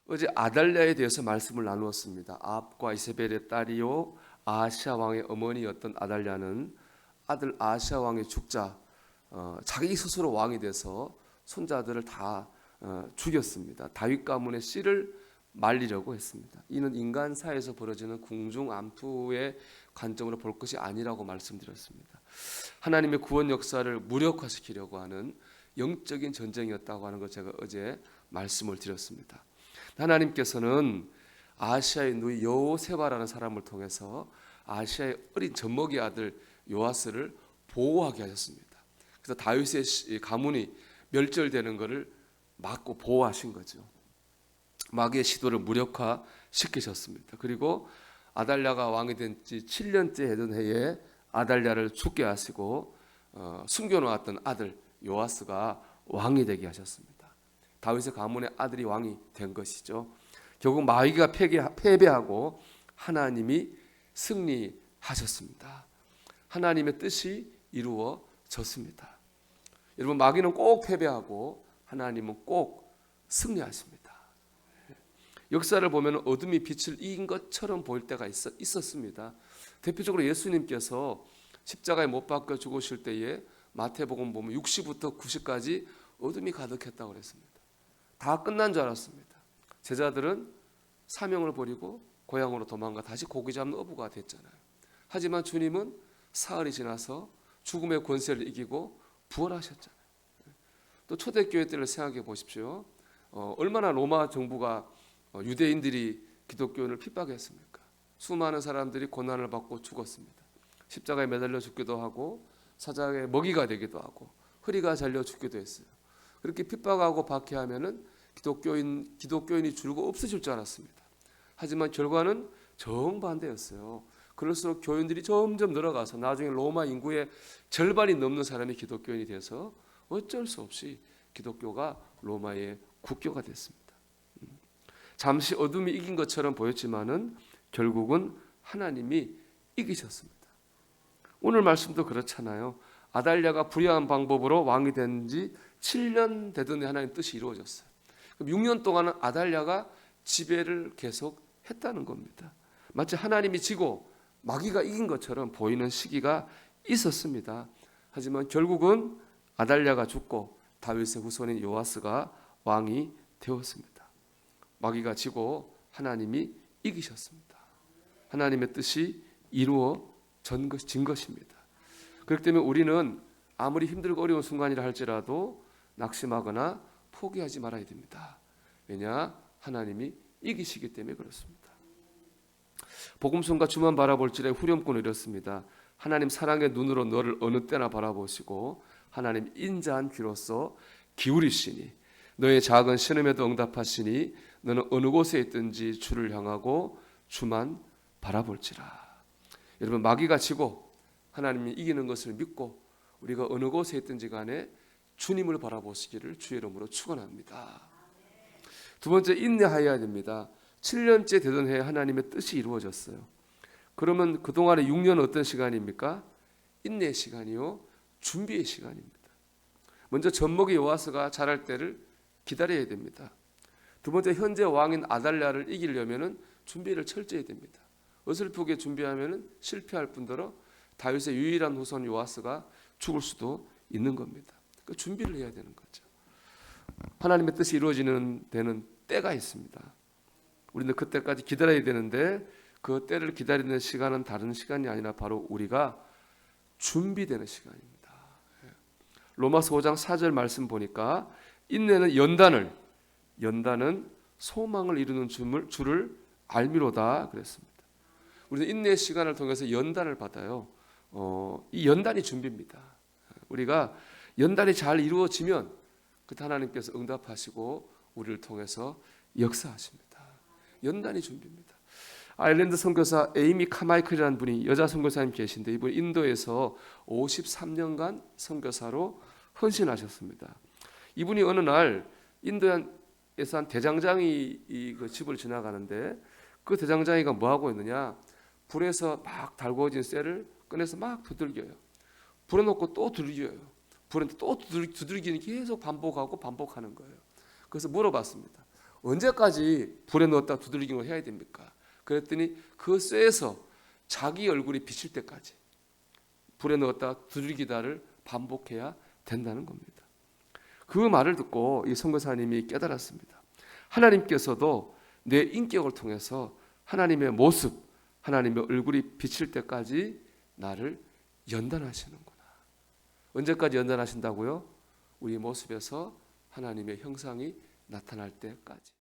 어제 아달랴에 대해서 말씀을 나누었습니다. 아합과 이세벨의 딸이요 아하시아 왕의 어머니였던 아달랴는 아들 아하시아 왕이 죽자 자기 스스로 왕이 돼서 손자들을 다 죽였습니다. 다윗 가문의 씨를 말리려고 했습니다. 이는 인간사에서 벌어지는 궁중안푸의 관점으로 볼 것이 아니라고 말씀드렸습니다. 하나님의 구원 역사를 무력화시키려고 하는 영적인 전쟁이었다고 하는 것 제가 어제 말씀을 드렸습니다. 하나님께서는 아하시아의 누이 여호세바라는 사람을 통해서 아하시아의 어린 젖먹이 아들 요아스를 보호하게 하셨습니다. 그래서 다윗의 가문이 멸절되는 것을 막고 보호하신 거죠. 마귀의 시도를 무력화시키셨습니다. 그리고 아달랴가 왕이 된 지 7년째 되던 해에 아달랴를 죽게 하시고 숨겨놓았던 아들 요아스가 왕이 되게 하셨습니다. 다윗의 가문의 아들이 왕이 된 것이죠. 결국 마귀가 패배하고 하나님이 승리하셨습니다. 하나님의 뜻이 이루어졌습니다. 여러분, 마귀는 꼭 패배하고 하나님은 꼭 승리하십니다. 역사를 보면 어둠이 빛을 이긴 것처럼 보일 때가 있었습니다. 대표적으로 예수님께서 십자가에 못 박혀 죽으실 때에 마태복음 보면 60부터 90까지 어둠이 가득했다고 그랬습니다. 다 끝난 줄 알았습니다. 제자들은 사명을 버리고 고향으로 도망가 다시 고기 잡는 어부가 됐잖아요. 하지만 주님은 사흘이 지나서 죽음의 권세를 이기고 부활하셨잖아요. 또 초대교회 때를 생각해 보십시오. 얼마나 로마 정부가 유대인들이 기독교인을 핍박했습니까? 수많은 사람들이 고난을 받고 죽었습니다. 십자가에 매달려 죽기도 하고 사자의 먹이가 되기도 하고 허리가 잘려 죽기도 했어요. 그렇게 핍박하고 박해하면은 기독교인이 줄고 없어질 줄 알았습니다. 하지만 결과는 정반대였어요. 그럴수록 교인들이 점점 늘어가서 나중에 로마 인구의 절반이 넘는 사람이 기독교인이 돼서 어쩔 수 없이 기독교가 로마의 국교가 됐습니다. 잠시 어둠이 이긴 것처럼 보였지만은 결국은 하나님이 이기셨습니다. 오늘 말씀도 그렇잖아요. 아달랴가 불의한 방법으로 왕이 된 지 7년 되던 하나님 뜻이 이루어졌어요. 그럼 6년 동안은 아달랴가 지배를 계속 했다는 겁니다. 마치 하나님이 지고 마귀가 이긴 것처럼 보이는 시기가 있었습니다. 하지만 결국은 아달랴가 죽고 다윗의 후손인 요아스가 왕이 되었습니다. 마귀가 지고 하나님이 이기셨습니다. 하나님의 뜻이 이루어진 것입니다. 그렇기 때문에 우리는 아무리 힘들고 어려운 순간이라 할지라도 낙심하거나 포기하지 말아야 됩니다. 왜냐? 하나님이 이기시기 때문에 그렇습니다. 복음성과 주만 바라볼지라 후렴구는 이렇습니다. 하나님 사랑의 눈으로 너를 어느 때나 바라보시고 하나님 인자한 귀로서 기울이시니 너의 작은 신음에도 응답하시니 너는 어느 곳에 있든지 주를 향하고 주만 바라볼지라. 여러분, 마귀가 지고 하나님이 이기는 것을 믿고 우리가 어느 곳에 있든지 간에 주님을 바라보시기를 주의 이름으로 축원합니다. 두 번째, 인내하여야 됩니다. 7년째 되던 해에 하나님의 뜻이 이루어졌어요. 그러면 그동안의 6년 어떤 시간입니까? 인내의 시간이요, 준비의 시간입니다. 먼저 젖먹이 요아스가 자랄 때를 기다려야 됩니다. 두 번째, 현재 왕인 아달랴를 이기려면 준비를 철저히 해야 됩니다. 어설프게 준비하면 실패할 뿐더러 다윗의 유일한 후손 요아스가 죽을 수도 있는 겁니다. 그 준비를 해야 되는 거죠. 하나님의 뜻이 이루어지는 데는 때가 있습니다. 우리는 그때까지 기다려야 되는데 그 때를 기다리는 시간은 다른 시간이 아니라 바로 우리가 준비되는 시간입니다. 로마서 5장 4절 말씀 보니까 인내는 연단은 소망을 이루는 줄을 알미로다 그랬습니다. 우리는 인내의 시간을 통해서 연단을 받아요. 이 연단이 준비입니다. 우리가 연단이 잘 이루어지면 그때 하나님께서 응답하시고 우리를 통해서 역사하십니다. 연단이 준비입니다. 아일랜드 선교사 에이미 카마이클이라는 분이 여자 선교사님 계신데 이분이 인도에서 53년간 선교사로 헌신하셨습니다. 이분이 어느 날 인도에서 한 대장장이 그 집을 지나가는데 그 대장장이가 뭐 하고 있느냐? 불에서 막 달구어진 쇠를 꺼내서 막 두들겨요. 불에 놓고 또 두들겨요. 불에 또 두들기는 계속 반복하는 거예요. 그래서 물어봤습니다. 언제까지 불에 넣었다 두들기고 해야 됩니까? 그랬더니 그 쇠에서 자기 얼굴이 비칠 때까지 불에 넣었다 두들기다를 반복해야 된다는 겁니다. 그 말을 듣고 이 선교사님이 깨달았습니다. 하나님께서도 내 인격을 통해서 하나님의 모습, 하나님의 얼굴이 비칠 때까지 나를 연단하시는구나. 언제까지 연단하신다고요? 우리 모습에서 하나님의 형상이 나타날 때까지.